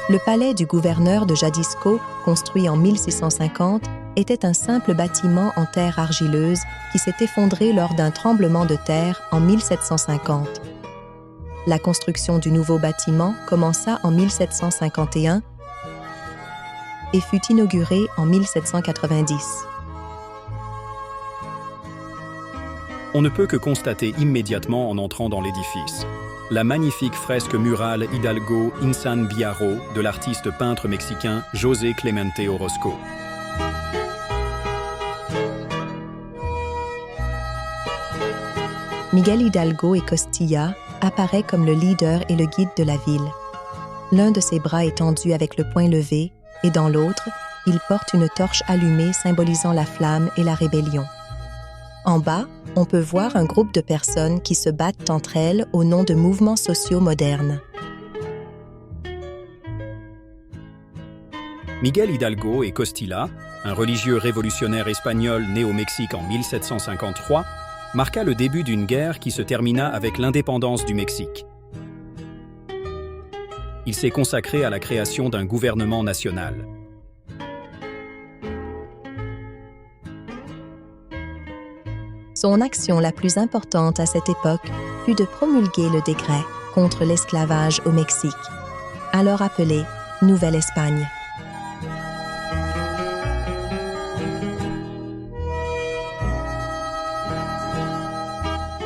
Le palais du gouverneur de Jalisco, construit en 1650, était un simple bâtiment en terre argileuse qui s'est effondré lors d'un tremblement de terre en 1750. La construction du nouveau bâtiment commença en 1751 et fut inaugurée en 1790. On ne peut que constater immédiatement en entrant dans l'édifice la magnifique fresque murale Hidalgo Insan Biaro de l'artiste peintre mexicain José Clemente Orozco. Miguel Hidalgo y Costilla apparaît comme le leader et le guide de la ville. L'un de ses bras est tendu avec le poing levé et dans l'autre, il porte une torche allumée symbolisant la flamme et la rébellion. En bas, on peut voir un groupe de personnes qui se battent entre elles au nom de mouvements sociaux modernes. Miguel Hidalgo y Costilla, un religieux révolutionnaire espagnol né au Mexique en 1753, marqua le début d'une guerre qui se termina avec l'indépendance du Mexique. Il s'est consacré à la création d'un gouvernement national. Son action la plus importante à cette époque fut de promulguer le décret contre l'esclavage au Mexique, alors appelé Nouvelle-Espagne.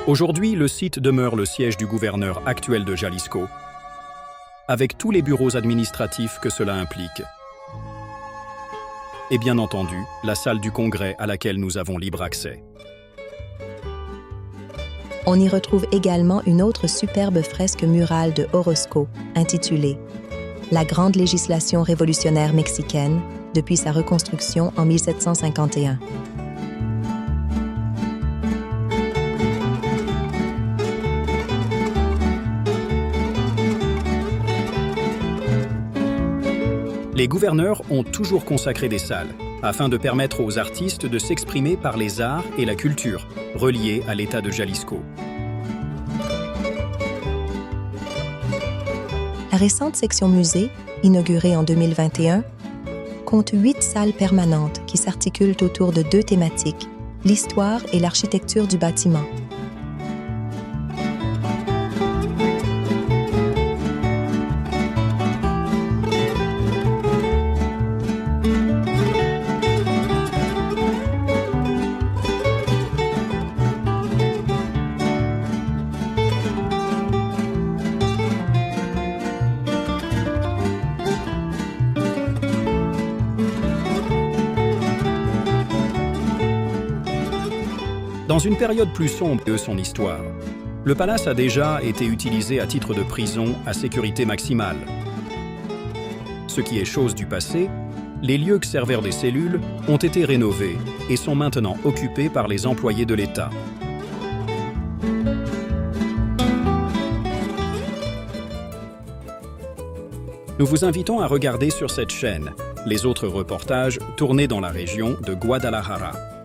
Aujourd'hui, le site demeure le siège du gouverneur actuel de Jalisco, avec tous les bureaux administratifs que cela implique. Et bien entendu, la salle du Congrès à laquelle nous avons libre accès. On y retrouve également une autre superbe fresque murale de Orozco, intitulée « La grande législation révolutionnaire mexicaine depuis sa reconstruction en 1751 ». Les gouverneurs ont toujours consacré des salles, afin de permettre aux artistes de s'exprimer par les arts et la culture, reliés à l'État de Jalisco. La récente section musée, inaugurée en 2021, compte 8 salles permanentes qui s'articulent autour de 2 thématiques, l'histoire et l'architecture du bâtiment. Dans une période plus sombre de son histoire, le palace a déjà été utilisé à titre de prison à sécurité maximale. Ce qui est chose du passé, les lieux que servaient des cellules ont été rénovés et sont maintenant occupés par les employés de l'État. Nous vous invitons à regarder sur cette chaîne les autres reportages tournés dans la région de Guadalajara.